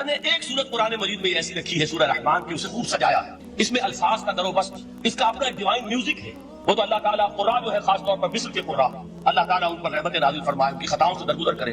اللہ نے ایک سورت قرآن مجید میں ایسی رکھی ہے سورہ رحمان کی، اسے خوب سجایا ہے، اس میں الفاظ کا در و بست، اس کا اپنا ایک ڈیوائن میوزک ہے۔ وہ تو اللہ تعالیٰ قرآن جو ہے خاص طور پر مصر کے قرآن، اللہ تعالیٰ ان پر رحمت نازل فرمائے، ان کی خطاؤں سے درگزر کرے۔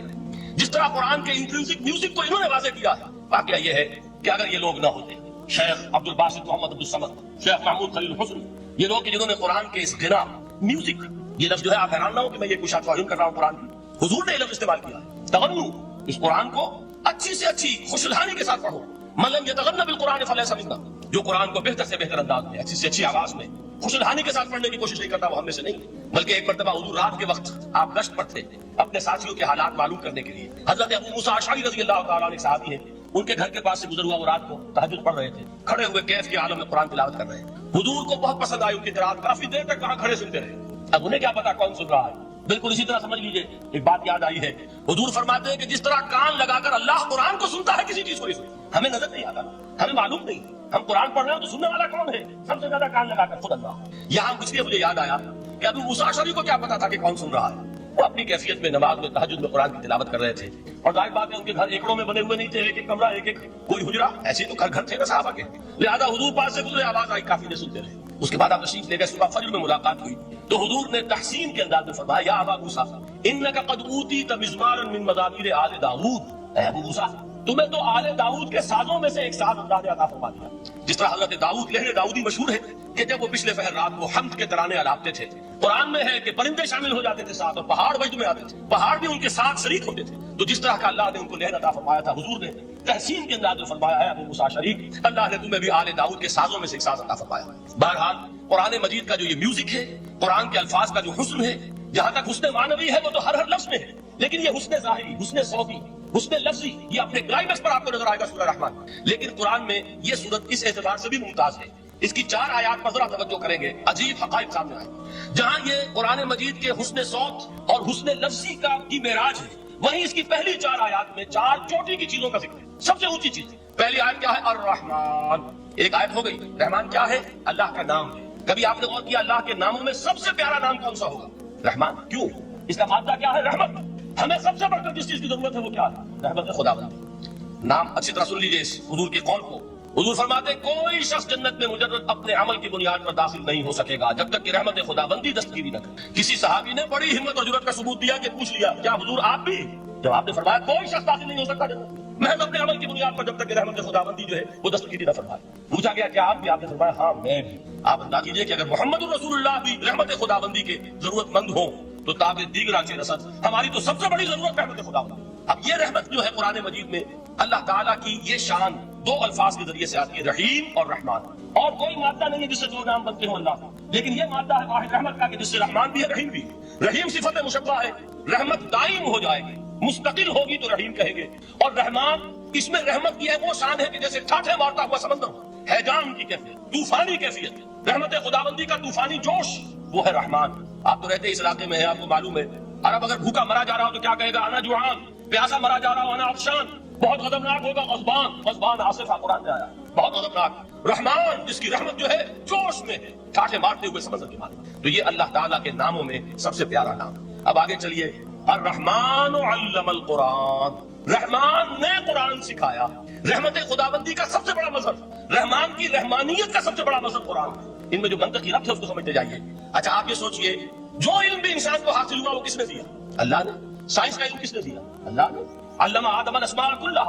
جس طرح قرآن کے انٹرنسک میوزک کو انہوں نے واضح کیا ہے، واقعہ یہ ہے کہ اگر یہ لوگ نہ ہوتے، شیخ عبد الباسط محمد عبد الصمد، شیخ محمود خلیل حسن، یہ لوگ جنہوں نے قرآن کے اس غنا میوزک، یہ لفظ جو ہے آپ حیران نہ ہو کہ میں یہ کچھ توہین کر رہا ہوں قرآن کی، حضور نے یہ لفظ استعمال کیا ہے، تغنو، اس قرآن کو اچھی سے اچھی خوشلہانی کے ساتھ پڑھو۔ من لم یتغن بالقرآن فلیس منا، جو قرآن کو بہتر سے بہتر انداز میں، اچھی سے اچھی آواز میں، خوشلہانی کے ساتھ پڑھنے کی کوشش نہیں کرتا، وہ ہم میں سے نہیں۔ بلکہ ایک مرتبہ حضور رات کے وقت آپ گشت پر تھے اپنے ساتھیوں کے حالات معلوم کرنے کے لیے، حضرت ابو موسیٰ اشعری رضی اللہ تعالیٰ عنہ ایک صحابی ہیں، ان کے گھر کے پاس سے گزر ہوا، وہ رات کو تہجد پڑھ رہے تھے، کھڑے ہوئے کیف کے عالم میں قرآن تلاوت کر رہے ہیں۔ حضور کو بہت پسند آئی ان کی قرات، کافی دیر تک وہاں کھڑے سنتے رہے۔ اب انہیں کیا پتا کون سن رہا ہے، بالکل اسی طرح سمجھ لیجئے ایک بات یاد آئی ہے، حضور فرماتے ہیں کہ جس طرح کان لگا کر اللہ قرآن کو سنتا ہے کسی چیز کو نہیں سنتا، ہمیں نظر نہیں آتا، ہمیں معلوم نہیں، ہم قرآن پڑھ رہے ہیں تو سننے والا کون ہے؟ سب سے زیادہ کان لگا کر خود اللہ۔ یہاں اس لیے مجھے یاد آیا کہ ابو موسیٰ اشعری کو کیا پتا تھا کہ کون سن رہا ہے، وہ اپنی کیفیت میں نماز میں تہجد میں قرآن کی تلاوت کر رہے تھے، اور ظاہر بات ہے ان کے گھر ایکڑوں میں بنے ہوئے نہیں تھے، ایک ایک کمرہ، ایک ایک کوئی حجرہ، ایسے تو گھر تھے نا صحابہ کے، لہذا حضور پاس سے گزرے، آواز آئی، کافی دیر سنتے رہے۔ اس کے بعد آپ تشریف لے گئے، صبح فجر میں ملاقات ہوئی تو حضور نے تحسین کے انداز میں فرمایا، یا ابا موسیٰ انک قد اوتیت مزمارا من مزامیر آل داؤد، اے ابو موسیٰ تمہیں تو آل داؤد کے سازوں میں سے ایک ساز اللہ نے عطا فرما دیا۔ جس طرح حضرت داؤد، لہر داؤدی مشہور ہے کہ جب وہ پچھلے پہر رات کو حمد کے ترانے الاپتے تھے، قرآن میں ہے کہ پرندے شامل ہو جاتے تھے ساتھ، اور پہاڑ وجد میں آتے تھے، پہاڑ بھی ان کے ساتھ شریک ہوتے تھے، تو جس طرح کا اللہ نے ان کو لہر عطا فرمایا تھا، حضور نے تحسین کے انداز میں فرمایا ہے ابو موسیٰ شریک، اللہ نے تمہیں بھی آل داؤد کے سازوں میں سے ایک ساز عطا فرمایا۔ بہرحال قرآن مجید کا جو یہ میوزک ہے، قرآن کے الفاظ کا جو حسن ہے، جہاں تک حسن معنوی ہے وہ تو ہر لفظ میں ہے، لیکن یہ حسن ظاہری، حسن صوتی، حسن لفظی، یہ اپنے کلائمیکس پر آپ کو نظر آئے گا سورہ رحمان۔ لیکن قرآن میں یہ سورت اس اعتبار سے بھی ممتاز ہے، اس کی 4 آیات پر ذرا توجہ کریں گے، عجیب حقائق سامنے آئے۔ جہاں یہ قرآن مجید کے حسن صوت اور حسن لفظی کی معراج ہے، وہیں اس کی پہلی 4 آیات میں 4 چوٹی کی چیزوں کا ذکر ہے۔ سب سے اونچی چیز پہلی آیت کیا ہے؟ الرحمن، ایک آیت ہو گئی۔ رحمان کیا ہے؟ اللہ کا نام ہے۔ کبھی آپ نے غور کیا اللہ کے ناموں میں سب سے پیارا نام کون سا ہوگا؟ رحمان۔ کیوں؟ اس کا مادہ کیا ہے؟ رحمت۔ ہمیں سب سے بڑھ کر جس چیز کی ضرورت ہے وہ کیا ہے؟ رحمت خداوندی۔ نام اچھی طرح سن لیجیے اس حضور کے قول کو۔ حضور فرماتے کوئی شخص جنت میں مجرد اپنے عمل کی بنیاد پر داخل نہیں ہو سکے گا جب تک کہ رحمت خداوندی دستگیری نہ کرے۔ کسی صحابی نے بڑی ہمت اور جرأت کا ثبوت دیا کہ پوچھ لیا کیا حضور آپ بھی؟ جب آپ نے فرمایا کوئی شخص داخل نہیں ہو سکتا جنت محض اپنے عمل کی بنیاد پر جب تک کہ رحمت خداوندی جو ہے وہ دستگیری نہ فرمائے۔ پوچھا گیا کیا آپ بھی؟ آپ نے فرمایا ہاں میں بھی۔ آپ انداز کیجیے کہ اگر محمد الرسول اللہ بھی رحمت خداوندی کے ضرورت مند ہوں تو تابع دیگر چہ رسد ہماری تو سب سے بڑی ضرورت رحمت خداوندی۔ اب یہ رحمت جو ہے قرآن مجید میں اللہ تعالیٰ کی یہ شان 2 الفاظ کے ذریعے سے آتی ہے، رحیم اور رحمان، اور کوئی مادہ نہیں ہے جس سے 2 نام بنتے ہوں اللہ کا، لیکن یہ مادہ ہے واحد رحمت کا کہ جس سے رحمان بھی ہے رحیم بھی ہے۔ رحیم صفت مشبہ ہے، رحمت دائم ہو جائے گی، مستقل ہوگی تو رحیم کہیں گے، اور رحمان اس میں رحمت کی ہے وہ شان ہے کہ جیسے ٹھاٹھے مارتا ہوا سمندر ہو، ہیجان کی کیفیت، طوفانی کیفیت، رحمت خداوندی کا طوفانی جوش، وہ ہے رحمان۔ آپ تو رہتے اس علاقے میں ہیں، آپ کو معلوم ہے عرب اگر بھوکا مرا جا رہا ہو تو کیا کہے گا؟ انا جوعان۔ پیاسا مرا جا رہا ہو انا عطشان۔ بہت غضبناک ہوگا غضبان، غضبان آصفہ قرآن میں آیا، بہت غضبناک۔ رحمان جس کی رحمت جو ہے جوش میں ہے، ٹھاٹھے مارتے ہوئے سمندر کے مارے، تو یہ اللہ تعالیٰ کے ناموں میں سب سے پیارا نام۔ اب آگے چلیے، الرحمن علم القرآن، رحمان نے قرآن سکھایا۔ رحمت خداوندی کا سب سے بڑا مظہر، رحمان کی رحمانیت کا سب سے بڑا مظہر قرآن۔ ان میں جو منطقی ربط ہے اس کو سمجھتے جائیے۔ اچھا آپ یہ سوچئے جو علم بھی انسان کو حاصل ہوا وہ کس نے دیا؟ اللہ نے۔ سائنس کا علم کس نے دیا؟ اللہ نے۔ علم آدم الاسماء کلھا،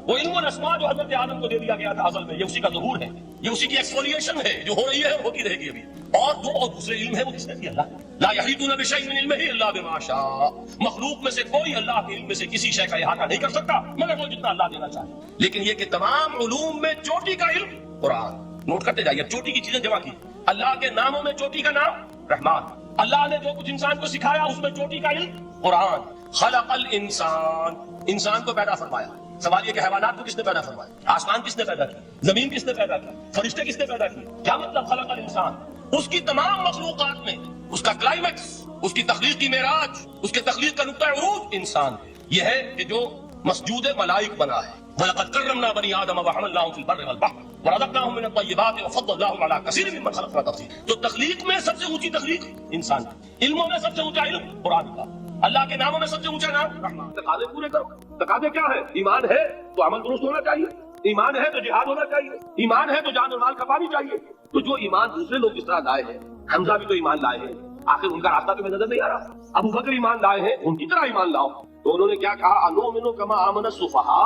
وہ علم الاسماء جو حضرت آدم کو دے دیا گیا تھا ازل میں، یہ اسی کا ظہور ہے، یہ اسی کی ایکسفولیشن ہے جو ہو رہی ہے ہوتی رہے گی ابھی۔ اور دوسرے علم ہے وہ کس نے دیا؟ اللہ۔ لا یحیطون بشیء من علمہ الا بما شاء، مخلوق میں سے کوئی اللہ کے علم میں سے کسی شے کا احاطہ نہیں کر سکتا مگر وہ جتنا اللہ دینا چاہے۔ لیکن یہ کہ تمام علوم میں چوٹی کا علم قرآن۔ نوٹ کرتے جائیے، چوٹی کی چیزیں جمع کی۔ اللہ کے ناموں میں چوٹی کا نام رحمان، اللہ نے جو کچھ انسان کو سکھایا اس میں چوٹی کا علم قرآن۔ خلق الانسان، انسان کو پیدا فرمایا۔ سوال یہ کہ حیوانات کو کس نے پیدا فرمایا؟ آسمان کس نے پیدا کیا؟ زمین کس نے پیدا کی؟ فرشتے کس نے پیدا کیے؟ کیا مطلب خلق الانسان؟ اس کی تمام مخلوقات میں اس کا کلائمیکس، اس کی تخلیق کی معراج، اس کے تخلیق کا نقطہ عروج انسان یہ ہے کہ جو مسجود ملائک بنا ہے۔ وَلَقَدْ كَرَّمْنَا بَنِي آدَمَ وَحَمَلْنَاهُمْ فِي الْبَرِّ وَالْبَحْرِ وَرَزَقْنَاهُمْ مِنَ الطَّيِّبَاتِ وَفَضَّلْنَاهُمْ عَلَىٰ كَثِيرٍ مِّمَّنْ خَلَقْنَا تَفْضِيلًا۔ تو تخلیق میں سب سے اونچی تخلیق انسان کی، علموں میں سب سے اونچا علم قرآن کا۔ अल्लाह के नामों में सबसे ऊंचा नाम रहमान। तकाजे पूरे करो। तकाजे क्या है? ईमान है तो अमल दुरुस्त होना चाहिए, ईमान है तो जिहाद होना चाहिए, ईमान है तो जान और माल खपानी चाहिए। तो जो ईमान दूसरे लोग जिस तरह लाए हैं, हमजा भी तो ईमान लाए हैं, आखिर उनका रास्ता तुम्हें नजर नहीं आ रहा? अबू बकर ईमान लाए हैं, उनकी तरह ईमान लाओ। तो उन्होंने क्या कहा? अनुमिनु कमा आमन सुफहा,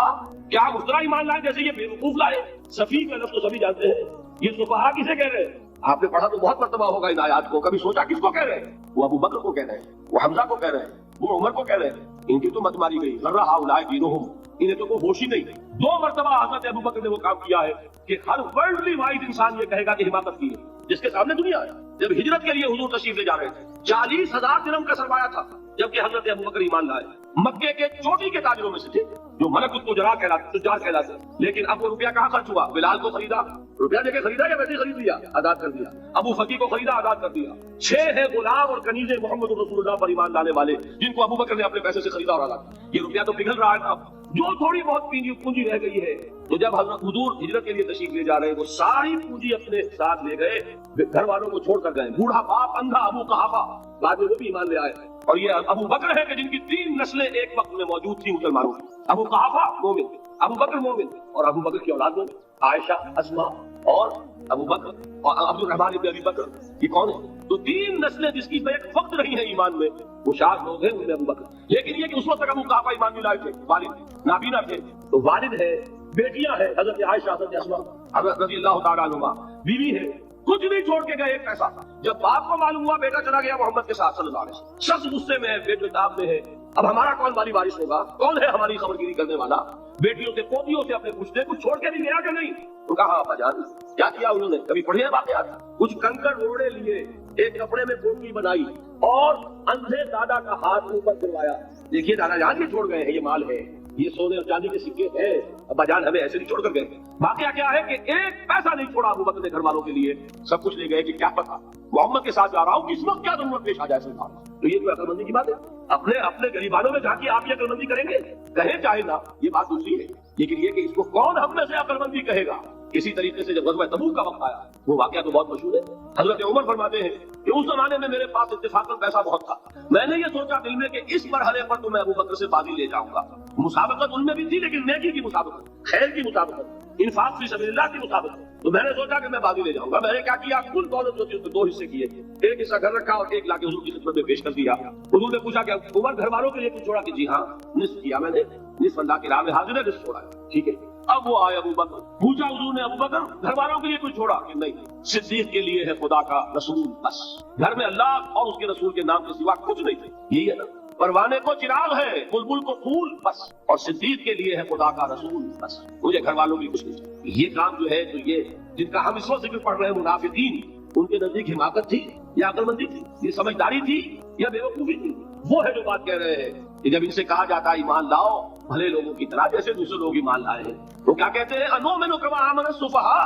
क्या हम उस तरह ईमान लाए जैसे ये बेवकूफ लाए? सफी का लफ्ज़ तो सभी जानते हैं, ये सुफहा किसे कह रहे हैं? आपने पढ़ा तो बहुत मर्तबा होगा इन आयात को, कभी सोचा किसको कह रहे हैं? वो अबू बकर को कह रहे हैं, वो हमजा को कह रहे हैं, वो उमर को कह रहे हैं। इनकी तो मत मारी गई, जर्रा हाउलाए दीनुहुम, इन्हें तो कोई होश ही नहीं। 2 मर्तबा हजरत अबू बकर ने वो काम किया है कि हर वर्ल्डली वाइड इंसान ये कहेगा कि हिमाकत की है, जिसके सामने दुनिया है। जब हिजरत के लिए हुजूर तशरीफ ले जा रहे थे, 40,000 दिरहम का सरमाया था, जबकि हजरत अबू बकर ईमान लाए। मक्के के चोटी के ताजिरों में से थे, जो मलक तुजार कहलाते। लेकिन अब वो रुपया कहाँ खर्च हुआ? बिलाल को खरीदा, रुपया देके खरीदा या वैसे खरीद लिया, आजाद कर दिया। अबू फकी को खरीदा, आजाद कर दिया। 6 है गुलाम और कनीजे मोहम्मद रसूलुल्लाह पर ईमान लाने वाले, जिनको अबू बकर ने अपने पैसे से खरीदा और आजाद। ये रुपया तो पिघल रहा है ना, जो थोड़ी बहुत पूंजी रह गई है। तो जब हजरत हुजूर हिजरत के लिए तशरीफ ले जा रहे हैं, वो सारी पूंजी अपने साथ ले गए, घर वालों को छोड़ कर गए। बूढ़ा बाप अंधा अबू कहाफा, बाद में वो भी ईमान ले आए। और ये अबू बकर है कि जिनकी 3 नस्लें एक वक्त में मौजूद थी मुसलमानों की। अबू कहाफा मोमिन, अबू बकर मोमिन, और अबू बकर की औलाद मोमिन, आयशा, अस्मा और अबू बकर और अब्दुल रहमान इब्न अबी बकर। ये कौन है? तो 3 नस्लें जिसकी एक वक्त रही है ईमान में, वो शाद लोग हैं, उनमें अबू बकर। लेकिन ये कि उस वक्त तक अबू कहाफा ईमान नहीं लाए थे, वालिद नाबीना थे। तो वालिद है, बेटियां हैं, हजरत आयशा, हजरत अस्मा, हजरत रज़ियल्लाहु ताला अन्हुमा, बीवी है, कुछ नहीं छोड़ के गए, एक पैसा। जब बाप को मालूम हुआ बेटा चला गया मोहम्मद के साथ सल्लल्लाहु अलैहि वसल्लम, शख्स गुस्से में है, बेताब में है, अब हमारा कौन वाली वारिस होगा? कौन है हमारी खबरगिरी करने वाला? बेटियों से पोतियों से अपने पूछते, कुछ छोड़ के भी गया कि नहीं? उनका हाँ अब्बाजान। क्या किया उन्होंने? कभी पढ़ी है बातें? आता कुछ कंकड़ रोड़े लिए, एक कपड़े में कोठी बनाई और अंधे दादा का हाथ ऊपर फिरवाया। देखिए दादा जान के छोड़ गए हैं, ये माल है, ये सोने और चांदी के सिक्के हैं, अब्बाजान हमें ऐसे नहीं छोड़ कर गए। वाकया क्या है कि एक पैसा नहीं छोड़ा अबू बकर ने घर वालों के लिए, सब कुछ ले गए कि क्या पता मोहम्मद के साथ जा रहा हूँ, किस वक्त क्या जरूरत पेश आ जाए सरकार। तो ये तो अक्लमंदी की बात है। अपने गरीबानों में जाके आप ये अक्लमंदी करेंगे? कहे चाहे ना, ये बात दूसरी है। लेकिन ये कि इसको कौन हम में से अक्लमंदी कहेगा? इसी तरीके से जब ग़ज़वा तबूक का वक्त आया, वो वाकया तो बहुत मशहूर है। हजरत उमर फरमाते हैं कि उस जमाने में मेरे पास इत्तेफाकन पैसा बहुत था, मैंने ये सोचा दिल में कि इस मरहले पर तो मैं अबू बकर से बाजी ले जाऊंगा। मुसाबकत उनमें भी थी, लेकिन नेकी की मुसाबकत, खैर की मुसाबकत, इंफाक फी सबीलिल्लाह की मुसाबकत। तो मैंने सोचा कि मैं बाजी ले जाऊंगा। मैंने क्या किया? कुल दौलत जो थी उसके 2 हिस्से किए, एक हिस्सा घर रखा और 1 लाख हुजूर की खिदमत में पेश कर दिया। हुजूर ने पूछा कि उमर घर वालों के लिए कुछ छोड़ा? कि जी हाँ, निस्फ किया मैंने, निस्फ अल्लाह की राह में हाजिर है, निस्फ छोड़ा है। ठीक है। अब वो आए अबू बकर, पूछा हुजूर ने, अबू बकर घर वालों के लिए कुछ छोड़ा? कि नहीं, सिद्दीक के लिए है खुदा का रसूल, बस। घर में अल्लाह और उसके रसूल के नाम के सिवा कुछ नहीं थे। यही है ना, परवाने को चिराग है, बुलबुल को फूल, बस। और सिद्दीक के लिए है खुदा का रसूल, बस। मुझे घर वालों की कुछ नहीं। ये काम जो है, जो ये जिनका हम इस वक्त जिक्र पढ़ रहे हैं, मुनाफिकीन, उनके नजदीक हिमाकत थी या अक्लमंदी थी? ये समझदारी थी या बेवकूफी थी? वो है जो बात कह रहे हैं कि जब इनसे कहा जाता है ईमान लाओ भले लोगों की तरह जैसे दूसरे लोग ईमान लाए हैं, तो क्या कहते हैं? अनुमिनु कमा आमन सुफहा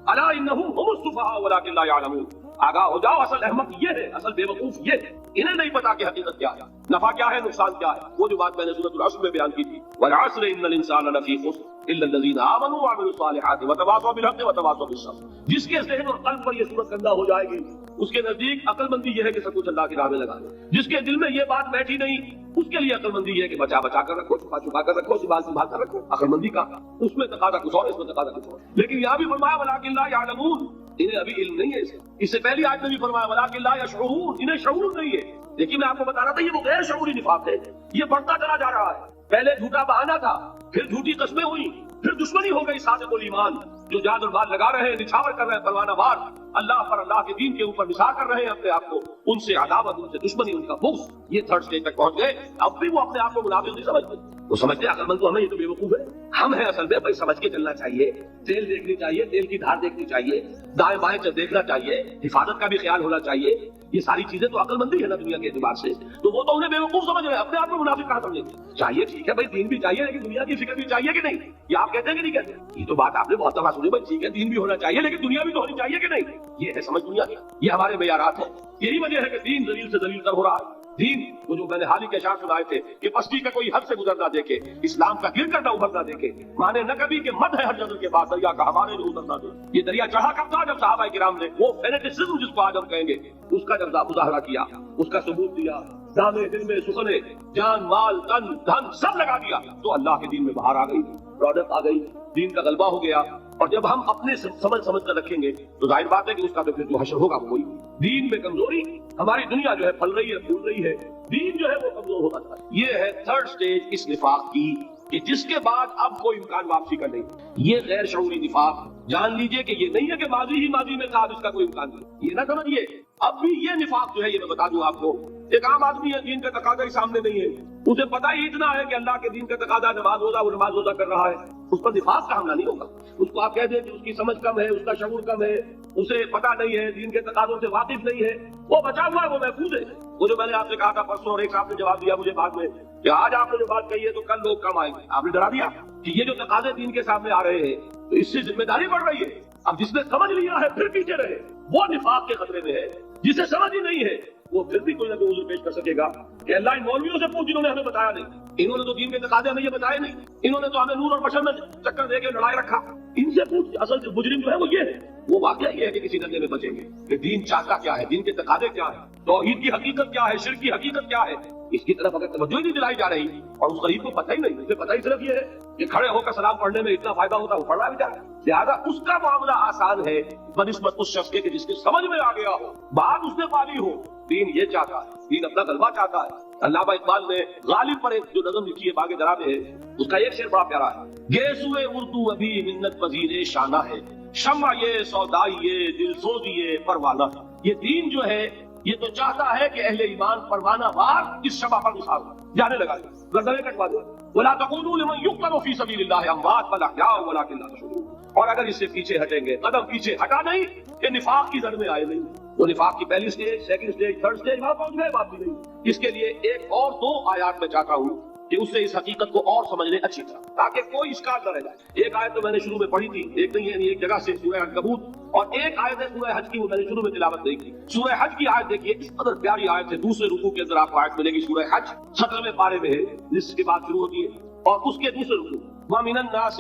अला इन्नहुम हुमुस सुफहा वलाकिन ला यअलमून। आगाह हो जाओ, असल अहमक ये है, असल बेवकूफ ये है, इन्हें नहीं पता कि हकीकत क्या है, नफा क्या है, नुकसान क्या है। वो जो बात मैंने सूरह अल-अस्र में बयान की थी, वल अस्र इन्नल इंसाना लफी खुस्र इल्ला अल्लज़ीना आमनू व अमिलुस सालिहाति व तवासौ बिल हक़्क़ि व तवासौ बिस सब्र। जिसके ज़हन और क़ल्ब पर ये सूरत कंदा हो जाएगी, उसके नजदीक अक्लमंदी ये है कि सब कुछ अल्लाह की राह में लगा दे। जिसके दिल में ये बात बैठी नहीं, उसके लिए अक्लमंदी है कि बचा बचा कर रखो, छुपा छुपा कर रखो, संभाल कर रखो। अक्लमंदी का उसमें तकादा कुछ और, इसमें तकादा कुछ और। लेकिन यहाँ भी फरमाया वलाकिन ला यअलमून, इन्हें अभी इल्म नहीं है इससे पहली आयत में भी फरमाया वलाकिन ला यशऊरून, इन्हें शऊर नहीं है। लेकिन मैं आपको बता रहा था ये वो गैर शऊरी निफाक है, ये बढ़ता चला जा रहा है। पहले झूठा बहाना था, फिर झूठी कस्में हुई, फिर दुश्मनी हो गई सादिकुल ईमान, जो जान और माल लगा रहे हैं, निछावर कर रहे हैं, परवाना वार अल्लाह पर, अल्लाह के दीन के ऊपर निसार कर रहे हैं अपने आप को, उनसे अदावत, उनसे दुश्मनी, उनका बुग़्ज़, ये 3rd स्टेज तक पहुंच गए। अब भी वो अपने आप को मुनाफिक नहीं समझते, वो समझते अक्लमंद तो हमें, ये तो बेवकूफ है। हम है असल में, भाई समझ के चलना चाहिए, तेल देखनी चाहिए, तेल की धार देखनी चाहिए, दाएं बाएं देखना चाहिए, हिफाजत का भी ख्याल होना चाहिए। ये सारी चीजें तो अक्लमंदी है ना दुनिया के एतबार से। तो वो तो उन्हें बेवकूफ समझ रहे हैं, अपने आप को मुनाफिक कहाँ समझेंगे? चाहिए ठीक है भाई, दीन भी चाहिए, लेकिन दुनिया की फिक्र भी चाहिए कि नहीं? ये आप कहते हैं कि नहीं कहते? ये तो बात आपने बहुत दफा सुनी, भाई ठीक है दीन भी होना चाहिए, लेकिन दुनिया भी तो होनी चाहिए कि नहीं? ये है समझ दुनिया की, ये हमारे मेयारात है। यही वजह है कि दीन दलील से दलील तर हो रहा है। दीन वो जो मैंने हाल ही के अशार सुनाए थे कि पस्ती का कोई हद से गुजरना देखे, इस्लाम का गिर करना उभरना देखे, माने न कभी के मद है हर जगह के बाद दरिया का हमारे जो उतरना दे। ये दरिया चढ़ा कब था? जब सहाबा किराम ने वो फेनेटिसिज्म जिसको आज हम कहेंगे, उसका जब मुजाहरा किया, उसका सबूत दिया, दामे दिन में सुखने, जान माल तन धन सब लगा दिया, तो अल्लाह के दीन में बाहर आ गई, प्रोडक्ट आ गई, दीन का गलबा हो गया। और जब हम अपने समझ कर रखेंगे तो जाहिर बात है कि उसका तो फिर जो हशर होगा वो वही। दीन में कमजोरी, हमारी दुनिया जो है फल रही है, फूल रही है, दीन जो है वो कमजोर होता था। ये है थर्ड स्टेज इस निफाक की, कि जिसके बाद अब कोई इम्कान वापसी का नहीं। ये गैर शऊरी निफाक, जान लीजिए कि ये नहीं है कि माजी में था, इसका कोई इम्कान नहीं, ये ना समझिए। अब भी ये निफाक जो है, ये मैं बता दूं आपको, एक आम आदमी है, दीन का तकादा ही सामने नहीं है, उसे पता ही इतना है कि अल्लाह के दीन का तकादा नमाज रोजा, वो नमाज रोजा कर रहा है, उस पर निफाक का हमला नहीं होगा। उसको आप कह दें कि उसकी समझ कम है, उसका शऊर कम है, उसे पता नहीं है, दीन के तकादों से वाकिफ नहीं है, वो बचा हुआ है, वो महफूज है। वो जो मैंने आपसे कहा था परसों, और एक साहब ने जवाब दिया मुझे बाद में कि आज आपने जो बात कही है तो कल लोग कम आएंगे, आपने डरा दिया कि ये जो तकाजे दीन के सामने आ रहे हैं तो इससे जिम्मेदारी बढ़ रही है। अब जिसने समझ लिया है फिर पीछे रहे, वो निफाक के खतरे में है। जिसे समझ ही नहीं है वो फिर भी कोई ना कोई उज़्र पेश कर सकेगा कि अल्लाह इन मौलवियों से पूछ जिन्होंने हमें बताया नहीं, इन्होंने तो दीन के तकाजे हमें ये बताए नहीं, इन्होंने तो हमें नूर और बशर में चक्कर दे के लड़ाई रखा, इनसे पूछ। असल से मुजरिम जो है वो ये है, वो वाकया ये है कि किसी दंगे में बचेंगे कि दीन चाहता क्या है, दीन के तकाजे क्या है, तौहीद की हकीकत क्या है, शिर्क की हकीकत क्या है, इसकी तरफ अगर तवज्जो ही नहीं दिलाई जा रही और उस गरीब को पता ही नहीं, उसे पता ही सिर्फ ये है कि खड़े होकर सलाम पढ़ने में इतना फायदा होता है, वो पढ़ रहा भी जाए, लिहाजा उसका मामला आसान है बनिस्बत उस शख्स के जिसके समझ में आ गया हो, बात उसने पाली हो। दीन ये चाहता है, दीन अपना गलबा चाहता है। अल्लामा इकबाल ने गालिब पर एक जो नज़म लिखी है बागे दरा में है, उसका एक शेर बड़ा प्यारा है, गेसुए उर्दू अभी मिन्नत पजीरे शाना है, शम्मा ये सौदाई ये दिल सोजिए परवाना। ये दीन जो है ये तो चाहता है कि अहले ईमान परवाना वार इस शबा पर उछाल जाने लगा दे, गर्दनें कटवा दे। वला तक़ूलू लिमन युक़्तलू फ़ी सबीलिल्लाह अम्वात बल अहयाउ वलाकिन ला तशऊरून। और अगर इससे पीछे हटेंगे, कदम पीछे हटा नहीं कि निफाक की जड़ में आए नहीं, तो निफाक की पहली stage, second stage, third stage वहां पहुंच गए, बात भी नहीं। इसके लिए एक और दो आयत में चाहता हूँ कि उससे इस हकीकत को और समझने अच्छी तरह, ताकि कोई इश्काल न रह जाए। एक आयत तो मैंने शुरू में पढ़ी थी, एक नहीं है एक जगह से, सूरह अनकबूत, और एक आयत है सूरह हज की, वो मैंने शुरू में तिलावत नहीं की। सूरह हज की आयत देखिए, इस कदर प्यारी आयत है, दूसरे रुकू के अंदर आपको आयत मिलेगी, सूरह हज 17वें पारे में है, जिसके बाद शुरू होती है, और उसके दूसरे रुकू व मिनन नास,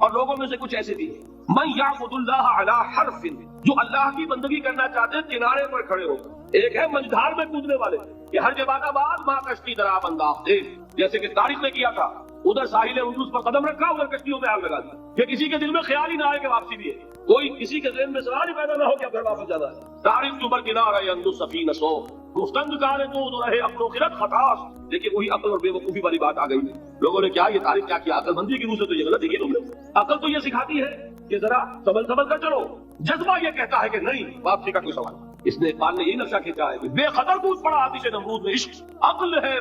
और लोगों में से कुछ ऐसे भी है मन याबुदुल्लाह अला हर्फिन, जो अल्लाह की बंदगी करना चाहते हैं किनारे पर खड़े होकर। एक है मंझधार में कूदने वाले, कि हर जबादाबाद माँ कश्ती दरा बंदाख दे, जैसे कि तारीख ने किया था, उधर साहिल उर्दूस पर कदम रखा, उधर कश्तियों में आग लगा दी, कि किसी के दिल में ख्याल ही ना आए कि वापसी भी है, कोई किसी के दिल में सवाल ही पैदा ना हो कि अब घर वापस जाना है। तारीख जुबर किनारा अंदु सफीन सो गुफ्तंद कारे तो रहे अपनो खिरत खतास। देखिए वही अकल और बेवकूफी वाली बात आ गई। लोगों ने क्या ये तारीख क्या किया, अकलमंदी की रूह से तो ये गलत है तुमने। अकल तो ये सिखाती है कि जरा संभल कर चलो, जज्बा ये कहता है कि नहीं वापसी का कोई सवाल। इसने इकबाल ने यही नक्शा खींचा है, बेखतर कूद पड़ा आतिश नमरूद में इश्क, अक्ल है